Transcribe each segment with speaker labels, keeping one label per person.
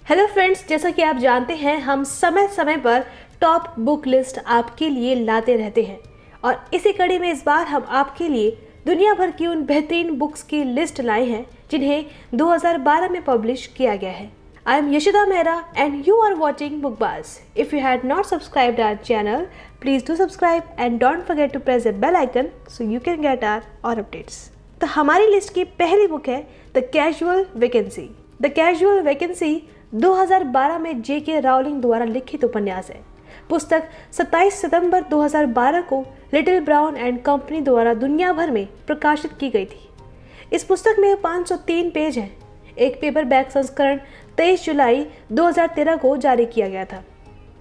Speaker 1: Hello friends, जैसा कि आप जानते हैं हम समय समय पर टॉप बुक लिस्ट आपके लिए लाते रहते हैं और इसी कड़ी में इस बार हम आपके लिए दुनिया भर की उन बेहतरीन बुक्स की लिस्ट लाए हैं जिन्हें 2012 में पब्लिश किया गया है। I am Yashida Mehra and you are watching Bookbaaz. If you had not subscribed our channel, please do subscribe and don't forget to press the bell icon so you can get our और updates. तो हमारी list की पहली book है the Casual Vacancy. The Casual Vacancy 2012 में JK. Rowling द्वारा लिखित उपन्यास है। पुस्तक 27 सितंबर 2012 को लिटिल ब्राउन एंड कंपनी द्वारा दुनिया भर में प्रकाशित की गई थी। इस पुस्तक में 503 पेज हैं। एक पेपरबैक संस्करण 23 जुलाई 2013 को जारी किया गया था।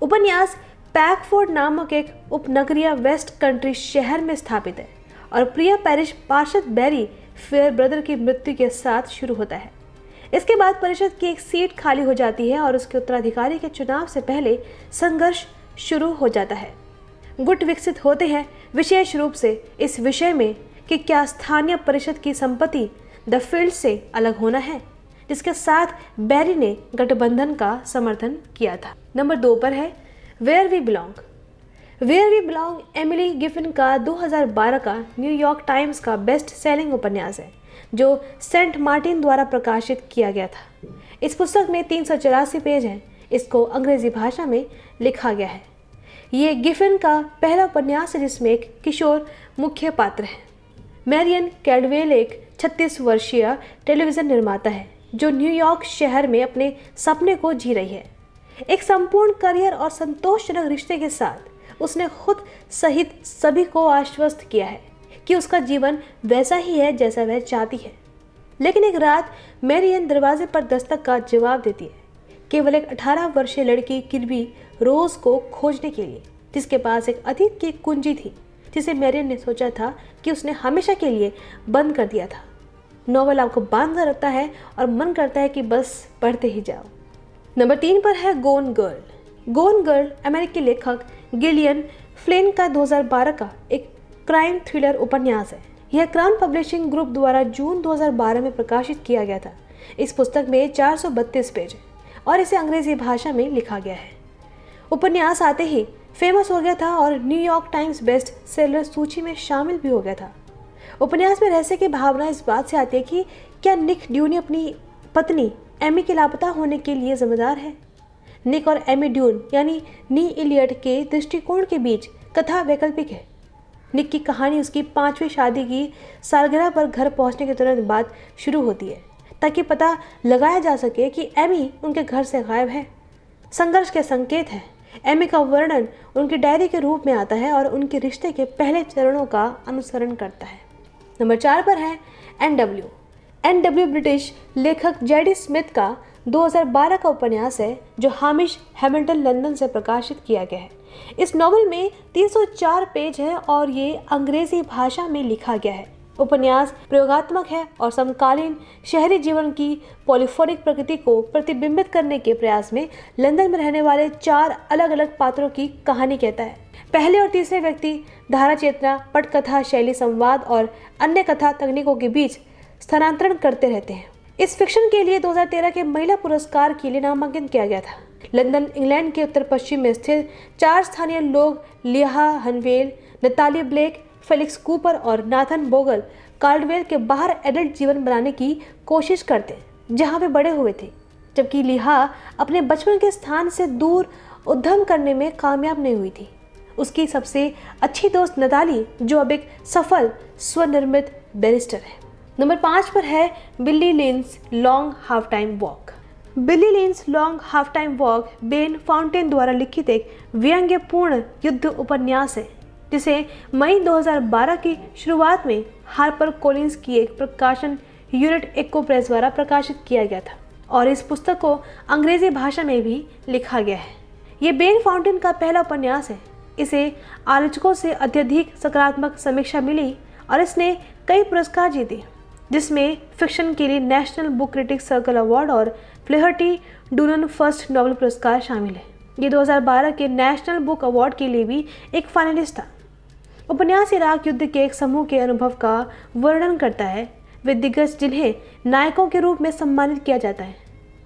Speaker 1: उपन्यास पैकफोर्ड नामक एक उपनगरीय वेस्ट कंट्री शहर में स्थापित है और प्रिया पैरिश पार्षद बैरी फेयर ब्रदर की मृत्यु के साथ शुरू होता है। इसके बाद परिषद की एक सीट खाली हो जाती है और उसके उत्तराधिकारी के चुनाव से पहले संघर्ष शुरू हो जाता है। गुट विकसित होते हैं, विशेष रूप से इस विषय में कि क्या स्थानीय परिषद की संपत्ति द फील्ड से अलग होना है, जिसके साथ बैरी ने गठबंधन का समर्थन किया था। नंबर 2 पर है where we belong. Where we belong Emily Giffin का 2012 का न्यूयॉर्क टाइम्स का बेस्ट सेलिंग उपन्यास है जो सेंट मार्टिन द्वारा प्रकाशित किया गया था। इस पुस्तक में 384 पेज हैं। इसको अंग्रेजी भाषा में लिखा गया है। ये गिफिन का पहला उपन्यास है जिसमें एक किशोर मुख्य पात्र है। मैरियन कैल्डवेल एक 36 वर्षीय टेलीविज़न निर्माता है जो न्यूयॉर्क शहर में अपने सपने को जी रही है। एक संपूर्ण करियर और संतोषजनक रिश्ते के साथ उसने खुद सहित सभी को आश्वस्त किया है कि उसका जीवन वैसा ही है जैसा वह चाहती है। लेकिन एक रात मैरियन दरवाजे पर दस्तक का जवाब देती है, केवल एक 18 वर्षीय लड़की किर्बी रोज को खोजने के लिए, जिसके पास एक अतीत की कुंजी थी जिसे मैरियन ने सोचा था कि उसने हमेशा के लिए बंद कर दिया था। नॉवल आपको बांधा रखता है और मन करता है कि बस पढ़ते ही जाओ। नंबर 3 पर है गोन गर्ल। गोन गर्ल अमेरिकी लेखक गिलियन फ्लिन का 2012 का एक क्राइम थ्रिलर उपन्यास है। यह क्राउन पब्लिशिंग ग्रुप द्वारा जून 2012 में प्रकाशित किया गया था। इस पुस्तक में 432 पेज है और इसे अंग्रेजी भाषा में लिखा गया है। उपन्यास आते ही फेमस हो गया था और न्यूयॉर्क टाइम्स बेस्ट सेलर सूची में शामिल भी हो गया था। उपन्यास में रहस्य की भावना इस बात से आती है कि क्या निक ड्यूनी अपनी पत्नी एमी के लापता होने के लिए जिम्मेदार है। निक और एमी ड्यून यानी नी इलियट के दृष्टिकोण के बीच कथा वैकल्पिक है। निक की कहानी उसकी 5वीं शादी की सालगिरह पर घर पहुंचने के तुरंत बाद शुरू होती है ताकि पता लगाया जा सके कि एमी उनके घर से गायब है। संघर्ष के संकेत हैं। एमी का वर्णन उनकी डायरी के रूप में आता है और उनके रिश्ते के पहले चरणों का अनुसरण करता है। नंबर 4 पर है एनडब्ल्यू। एनडब्ल्यू ब्रिटिश लेखक जेडी स्मिथ का 2012 का उपन्यास है जो हामिश हैमिल्टन लंदन से प्रकाशित किया गया है। इस नॉवल में 304 पेज है और ये अंग्रेजी भाषा में लिखा गया है। उपन्यास प्रयोगात्मक है और समकालीन शहरी जीवन की पॉलीफोनिक प्रकृति को प्रतिबिंबित करने के प्रयास में लंदन में रहने वाले 4 अलग अलग पात्रों की कहानी कहता है। पहले और तीसरे व्यक्ति धारा चेतना, पटकथा शैली, संवाद और अन्य कथा तकनीकों के बीच स्थानांतरण करते रहते हैं। इस फिक्शन के लिए 2013 के महिला पुरस्कार के लिए नामांकन किया गया था। लंदन इंग्लैंड के उत्तर पश्चिम में स्थित 4 स्थानीय लोग लिहा हनवेल, नताली ब्लेक, फेलिक्स कूपर और नाथन बोगल कार्डवेल के बाहर एडल्ट जीवन बनाने की कोशिश करते जहां वे बड़े हुए थे, जबकि लिहा अपने बचपन के स्थान से दूर उद्यम करने में कामयाब नहीं हुई थी। उसकी सबसे अच्छी दोस्त नताली जो अब एक सफल स्वनिर्मित बैरिस्टर है। नंबर 5 पर है Billy Lynn's Long Halftime Walk. Billy Lynn's Long Halftime Walk Ben Fountain द्वारा लिखित एक व्यंग्यपूर्ण युद्ध उपन्यास है जिसे मई 2012 की शुरुआत में हार्पर कोलिंस की एक प्रकाशन यूनिट एक्को प्रेस द्वारा प्रकाशित किया गया था और इस पुस्तक को अंग्रेजी भाषा में भी लिखा गया है। ये बेन फाउंटेन का पहला उपन्यास है। इसे आलोचकों से अत्यधिक सकारात्मक समीक्षा मिली और इसने कई पुरस्कार जीते, जिसमें फिक्शन के लिए national book critics circle award और फ्लेहर्टी डूनन फर्स्ट नोबेल पुरस्कार शामिल है। ये 2012 के नेशनल बुक अवार्ड के लिए भी एक फाइनलिस्ट था। उपन्यास इराक युद्ध के एक समूह के अनुभव का वर्णन करता है। वे दिग्गज जिन्हें नायकों के रूप में सम्मानित किया जाता है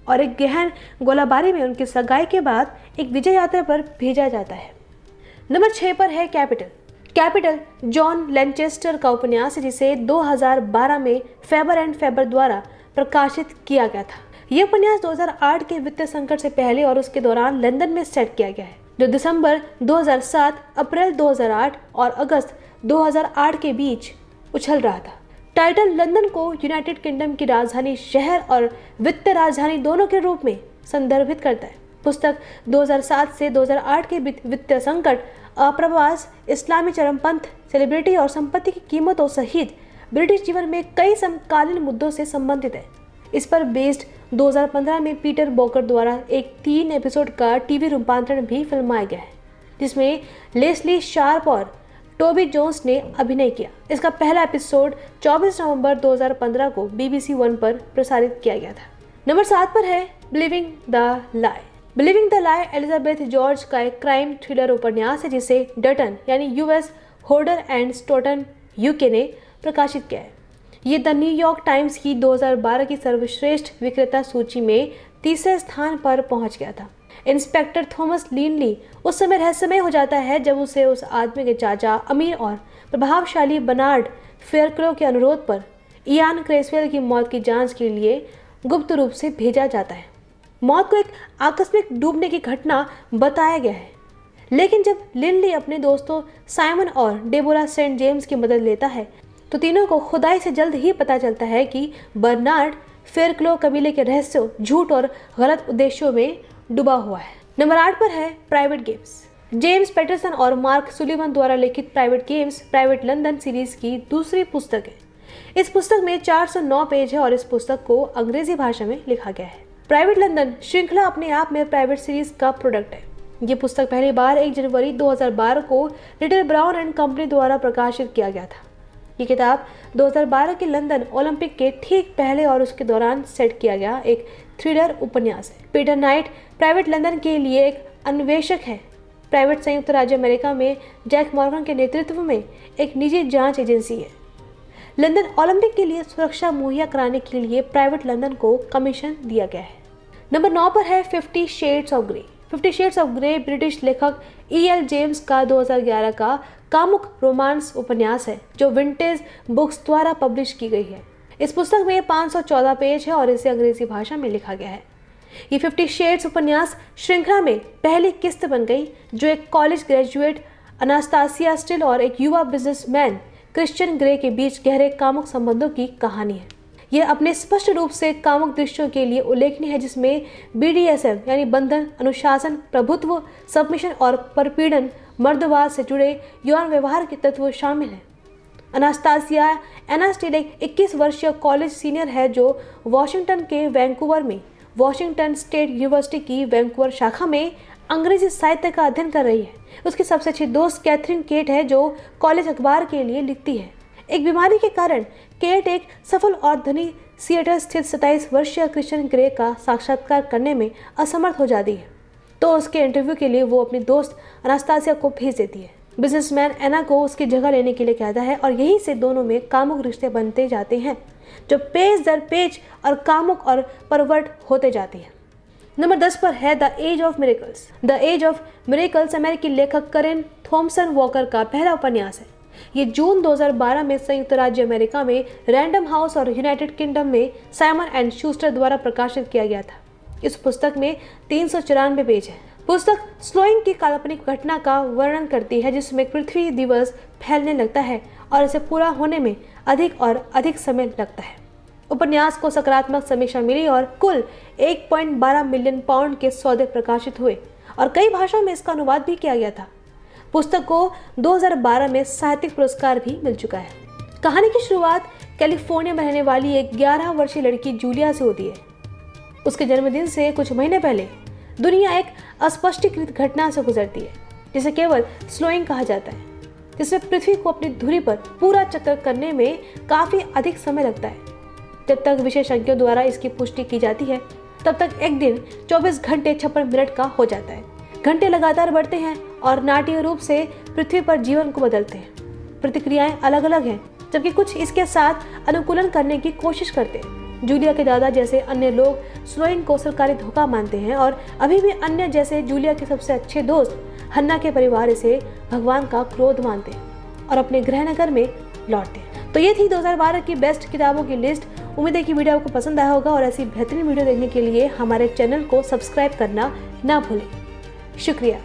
Speaker 1: और एक गहन गोलाबारी में उनकी सगाई के बाद एक विजय यात्रा पर भेजा जाता है। नंबर 6 पर है कैपिटल। कैपिटल जॉन लैनचेस्टर का उपन्यास है जिसे 2012 में फेबर एंड फेबर द्वारा प्रकाशित किया गया था। यह उपन्यास 2008 के वित्तीय संकट से पहले और उसके दौरान लंदन में सेट किया गया है, जो दिसंबर 2007, अप्रैल 2008 और अगस्त 2008 के बीच उछल रहा था। टाइटल लंदन को यूनाइटेड किंगडम की राजधानी शहर और वित्तीय राजधानी दोनों के रूप में संदर्भित करता है। पुस्तक 2007 से 2008 के वित्तीय संकट, अप्रवास, इस्लामी चरमपंथ, सेलिब्रिटी और संपत्ति की कीमतों सहित ब्रिटिश जीवन में कई समकालीन मुद्दों से संबंधित है। इस पर बेस्ड 2015 में पीटर बॉकर द्वारा एक 3 एपिसोड का टीवी रूपांतरण भी फिल्माया गया है, जिसमें लेस्ली शार्प और टोबी जोन्स ने अभिनय किया। इसका पहला एपिसोड 24 नवंबर 2015 को BBC 1 पर प्रसारित किया गया था। नंबर 7 पर है believing the lie. Believing the lie Elizabeth George का एक क्राइम थ्रिलर उपन्यास है जिसे डटन यानी US होर्डर एंड स्टोटन UK ने प्रकाशित किया है। ये द न्यूयॉर्क टाइम्स की 2012 की सर्वश्रेष्ठ विक्रेता सूची में 3रे स्थान पर पहुंच गया था। इंस्पेक्टर थॉमस लिनली उस समय रहस्यमय हो जाता है जब उसे उस आदमी के चाचा, अमीर और प्रभावशाली बर्नार्ड फेयरक्लो के अनुरोध पर इयान क्रेसवेल की मौत की जांच के लिए गुप्त रूप से भेजा जाता है। मौत को एक आकस्मिक डूबने की घटना बताया गया है, लेकिन जब लिनली अपने दोस्तों साइमन और डेबोरा सेंट जेम्स की मदद लेता है तो तीनों को खुदाई से जल्द ही पता चलता है कि बर्नार्ड फेयरक्लो कबीले के रहस्यों, झूठ और गलत उद्देश्यों में डूबा हुआ है। नंबर 8 पर है प्राइवेट गेम्स। जेम्स पैटरसन और मार्क सुलिवन द्वारा लिखित private games private London series की दूसरी पुस्तक है। इस पुस्तक में 409 पेज है और इस पुस्तक को अंग्रेजी भाषा में लिखा गया है। प्राइवेट लंदन श्रृंखला अपने आप में प्राइवेट सीरीज का प्रोडक्ट है। ये पुस्तक पहली बार 1 जनवरी 2012 को लिटिल ब्राउन एंड कंपनी द्वारा प्रकाशित किया गया था। ये किताब 2012 के लंदन ओलंपिक के ठीक पहले और उसके दौरान सेट किया गया एक थ्रिलर उपन्यास है। पीटर नाइट प्राइवेट लंदन के लिए एक अन्वेषक है। प्राइवेट संयुक्त राज्य अमेरिका में जैक मॉर्गन के नेतृत्व में एक निजी जांच एजेंसी है। लंदन ओलंपिक के लिए सुरक्षा मुहैया कराने के लिए प्राइवेट लंदन को कमीशन दिया गया है। नंबर 9 पर है 50 shades of grey. 50 shades of grey British लेखक E.L. जेम्स का 2011 का कामुक रोमांस उपन्यास है जो विंटेज बुक्स द्वारा पब्लिश की गई है। इस पुस्तक में 514 पेज है और इसे अंग्रेजी भाषा में लिखा गया है। ये 50 शेड्स उपन्यास श्रृंखला में पहली किस्त बन गई जो एक कॉलेज ग्रेजुएट अनास्तासिया स्टिल और एक युवा बिजनेसमैन क्रिश्चियन ग्रे के बीच गहरे कामुक संबंधों की कहानी है। यह अपने स्पष्ट रूप से कामुक दृश्यों के लिए उल्लेखनीय है जिसमें BDSM यानी बंधन, अनुशासन, प्रभुत्व, सबमिशन और परपीड़न, मर्दवाद से जुड़े यौन व्यवहार के तत्व शामिल हैं। अनास्तासिया एना स्टिल एक 21 वर्षीय कॉलेज सीनियर है जो वॉशिंगटन के वैंकूवर में वॉशिंगटन स्टेट यूनिवर्सिटी की वैंकूवर शाखा में अंग्रेजी साहित्य का अध्ययन कर रही है। उसकी सबसे अच्छी दोस्त कैथरीन केट है जो कॉलेज अखबार के लिए लिखती है। एक बीमारी के कारण केट एक सफल और धनी सिएटल स्थित 27 वर्षीय क्रिश्चियन ग्रे का साक्षात्कार करने में असमर्थ हो जाती है, तो उसके इंटरव्यू के लिए वो अपनी दोस्त अनास्तासिया को भेज देती है। बिजनेसमैन एना को उसकी जगह लेने के लिए कहता है और यहीं से दोनों में कामुक रिश्ते बनते जाते हैं जो पेज दर पेज और कामुक और परवर्ट होते जाते हैं। नंबर 10 पर है the age of miracles. The age of miracles अमेरिकी लेखक करेन थॉमसन वॉकर का पहला उपन्यास है। ये जून 2012 में संयुक्त राज्य अमेरिका में रैंडम हाउस और यूनाइटेड किंगडम में साइमन एंड शूस्टर द्वारा प्रकाशित किया गया था। इस पुस्तक में 394 पेज है। पुस्तक स्लोइंग की काल्पनिक घटना का वर्णन करती है जिसमें पृथ्वी दिवस फैलने लगता है और इसे पूरा होने में अधिक और अधिक समय लगता है। उपन्यास को सकारात्मक समीक्षा मिली और कुल 1.12 मिलियन पाउंड के सौदे प्रकाशित हुए और कई भाषाओं में इसका अनुवाद भी किया गया था। पुस्तक को 2012 में साहित्यिक पुरस्कार भी मिल चुका है। कहानी की शुरुआत कैलिफोर्निया में रहने वाली एक 11 वर्षीय लड़की जूलिया से होती है। उसके जन्मदिन से कुछ महीने पहले दुनिया एक अस्पष्टीकृत घटना से गुजरती है जिसे केवल स्लोइंग कहा जाता है, जिसमें पृथ्वी को अपनी धुरी पर पूरा चक्कर करने में काफी अधिक समय लगता है। जब तक विशेषज्ञों द्वारा इसकी पुष्टि की जाती है तब तक एक दिन 24 घंटे 56 मिनट का हो जाता है। घंटे लगातार बढ़ते हैं और नाट्य रूप से पृथ्वी पर जीवन को बदलते हैं। प्रतिक्रियाएं अलग अलग हैं, जबकि कुछ इसके साथ अनुकूलन करने की कोशिश करते हैं। जूलिया के दादा जैसे अन्य लोग स्लोइन को सरकारी धोखा मानते हैं और अभी भी अन्य जैसे जूलिया के सबसे अच्छे दोस्त हन्ना के परिवार इसे भगवान का क्रोध मानते हैं और अपने गृहनगर में लौटते हैं। तो ये थी 2012 की बेस्ट किताबों की लिस्ट। उम्मीद है कि वीडियो आपको पसंद आया होगा और ऐसी बेहतरीन वीडियो देखने के लिए हमारे चैनल को सब्सक्राइब करना ना भूलें। शुक्रिया।